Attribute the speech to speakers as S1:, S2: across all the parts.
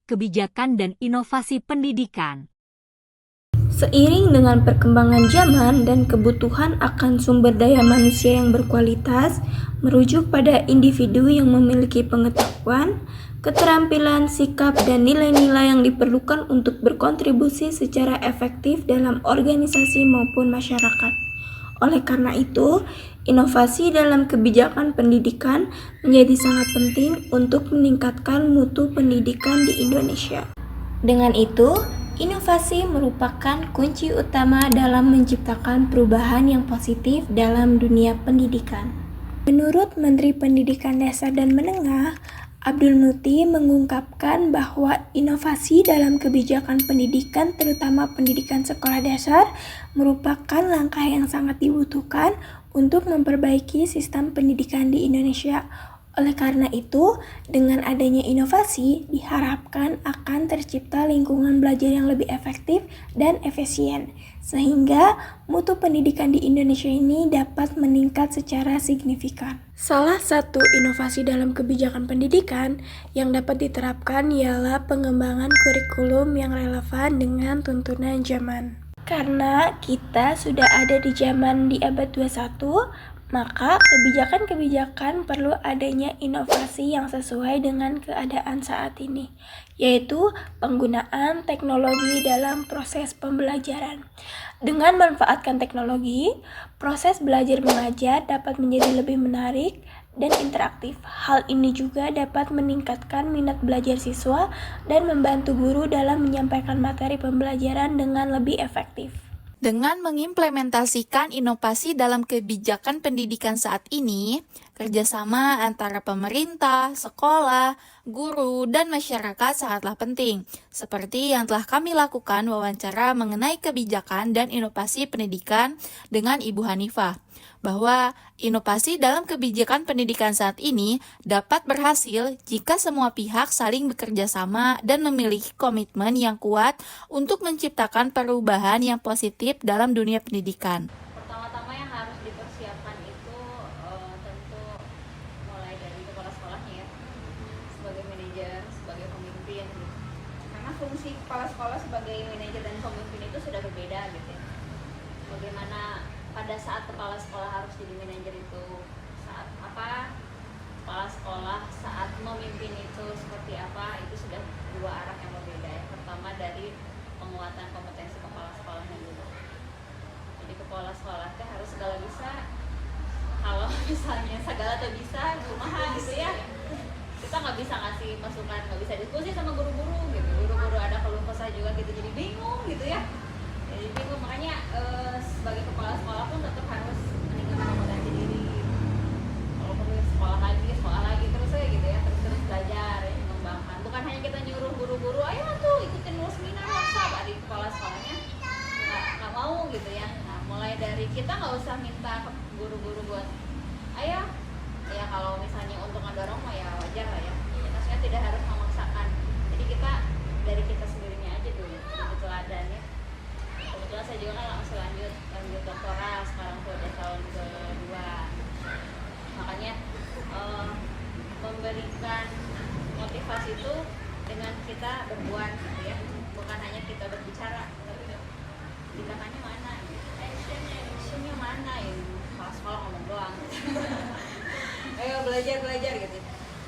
S1: kebijakan dan inovasi pendidikan.
S2: Seiring dengan perkembangan zaman dan kebutuhan akan sumber daya manusia yang berkualitas, merujuk pada individu yang memiliki pengetahuan, keterampilan, sikap, dan nilai-nilai yang diperlukan untuk berkontribusi secara efektif dalam organisasi maupun masyarakat. Oleh karena itu, inovasi dalam kebijakan pendidikan menjadi sangat penting untuk meningkatkan mutu pendidikan di Indonesia. Dengan itu, inovasi merupakan kunci utama dalam menciptakan perubahan yang positif dalam dunia pendidikan. Menurut Menteri Pendidikan Dasar dan Menengah, Abdul Muti mengungkapkan bahwa inovasi dalam kebijakan pendidikan, terutama pendidikan sekolah dasar, merupakan langkah yang sangat dibutuhkan untuk memperbaiki sistem pendidikan di Indonesia. Oleh karena itu, dengan adanya inovasi, diharapkan akan tercipta lingkungan belajar yang lebih efektif dan efisien, sehingga mutu pendidikan di Indonesia ini dapat meningkat secara signifikan. Salah satu inovasi dalam kebijakan pendidikan yang dapat diterapkan ialah pengembangan kurikulum yang relevan dengan tuntunan zaman. Karena kita sudah ada di zaman di abad 21, maka kebijakan-kebijakan perlu adanya inovasi yang sesuai dengan keadaan saat ini, yaitu penggunaan teknologi dalam proses pembelajaran. Dengan memanfaatkan teknologi, proses belajar mengajar dapat menjadi lebih menarik dan interaktif. Hal ini juga dapat meningkatkan minat belajar siswa dan membantu guru dalam menyampaikan materi pembelajaran dengan lebih efektif.
S3: Dengan mengimplementasikan inovasi dalam kebijakan pendidikan saat ini, kerjasama antara pemerintah, sekolah, guru, dan masyarakat sangatlah penting. Seperti yang telah kami lakukan wawancara mengenai kebijakan dan inovasi pendidikan dengan Ibu Hanifah, bahwa inovasi dalam kebijakan pendidikan saat ini dapat berhasil jika semua pihak saling bekerja sama dan memiliki komitmen yang kuat untuk menciptakan perubahan yang positif dalam dunia pendidikan.
S4: Pertama-tama yang harus dipersiapkan itu tentu mulai dari kepala sekolahnya ya, sebagai manajer, sebagai pemimpin gitu. Karena fungsi kepala sekolah sebagai manajer dan pemimpin itu sudah berbeda gitu ya. Bagaimana pada saat kepala sekolah harus jadi manajer itu saat apa, kepala sekolah saat memimpin itu seperti apa, itu sudah dua arah yang berbeda ya. Pertama dari penguatan kompetensi kepala sekolahnya dulu. Jadi kepala sekolah teh harus segala bisa. Kalau misalnya segala tuh bisa, kumaha gitu ya. Kita nggak bisa ngasih masukan, nggak bisa diskusi sama guru-guru gitu. Guru-guru ada keluh kesah juga gitu, jadi bingung gitu ya. Jadi bingung, makanya sebagai kepala sekolah pun tetap harus meningkatkan kompetensi diri. Kalau perlu sekolah lagi terus ya gitu ya, terus belajar ya, mengembangkan. Bukan hanya kita nyuruh guru-guru, ayo tuh ikutin seminar WhatsApp, adik kepala sekolahnya nggak mau gitu ya. Nah, mulai dari kita nggak usah minta ke guru-guru buat ayo ya, kalau misalnya untuk ngedorong mah ya wajar lah ya. Maksudnya tidak harus memaksakan. Jadi kita dari kita sendirinya aja dulu, jadi teladan ya. Kebetulan saya juga kan langsung lanjut doktoral, sekarang tuh udah tahun kedua. Makanya memberikan motivasi itu dengan kita berbuat gitu ya, bukan hanya kita berbicara, tapi tindakannya mana, actionnya mana ya. Kepala sekolah ngomong doang ayo belajar gitu.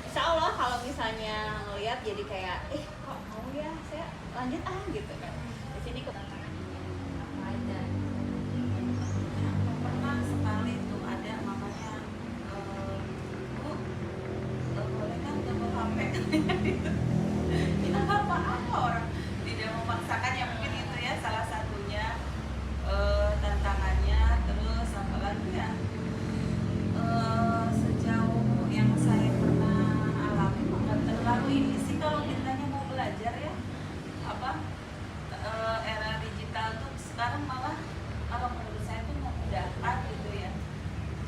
S4: Insya Allah kalau misalnya ngelihat jadi kayak kok mau ya saya lanjut gitu kan. Di sini apa aja
S5: pernah sekali tuh ada mamanya, Bu, boleh kan jemput HP gitu. Kita nggak apa-apa, orang tidak memaksakan, ya mungkin itu ya salah satunya tantangannya. Terus apa lagi ya, sejauh yang saya pernah alami nggak terlalu ini sih kalau ditanya mau belajar ya, apa era digital tuh sekarang malah kalau menurut saya tuh memudahkan gitu ya.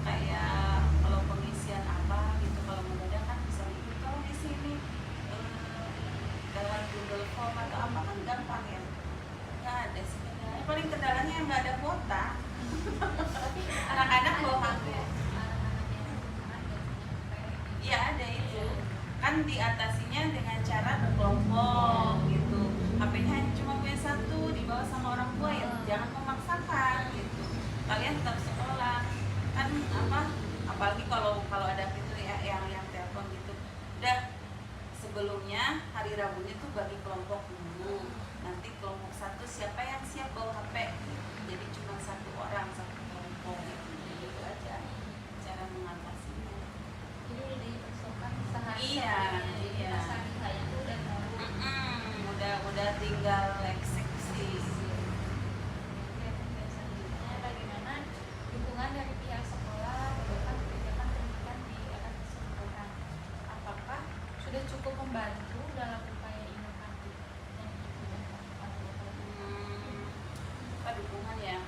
S5: Kayak kalau pengisian apa gitu, kalau mendadak kan bisa ikut kalau di sini lewat Google Form atau apa kan gampang ya. Nggak ada sih kendalanya, paling kendalanya yang nggak ada kuota. Anak-anak bawa HP. Iya ada itu kan, diatasinya dengan cara berkelompok. ragu-ragunya tuh bagi kelompok dulu. Nanti kelompok satu siapa yang siap bawa HP, jadi cuma satu orang satu kelompok gitu. Jadi itu aja cara mengatasinya.
S4: Jadi udah dipersiapkan sehari.
S5: Iya, iya.
S4: Sehari itu udah mau.
S5: Udah tinggal eksekusi.
S4: Oke, selanjutnya bagaimana dukungan dari pihak sekolah mendukung kebijakan pendidikan di era keseluruhan? Apakah sudah cukup membantu dalam upaya inovatif yang digunakan?
S5: Apa dukungan ya?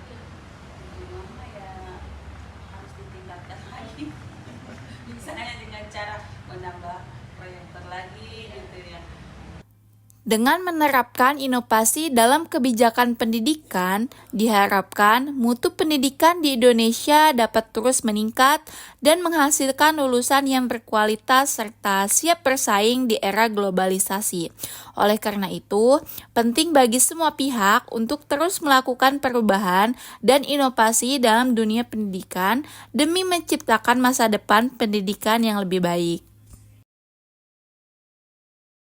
S5: Dukungan mah ya harus ditingkatkan lagi. Misalnya dengan cara menambah proyektor lagi gitu ya.
S3: Dengan menerapkan inovasi dalam kebijakan pendidikan, diharapkan mutu pendidikan di Indonesia dapat terus meningkat dan menghasilkan lulusan yang berkualitas serta siap bersaing di era globalisasi. Oleh karena itu, penting bagi semua pihak untuk terus melakukan perubahan dan inovasi dalam dunia pendidikan demi menciptakan masa depan pendidikan yang lebih baik.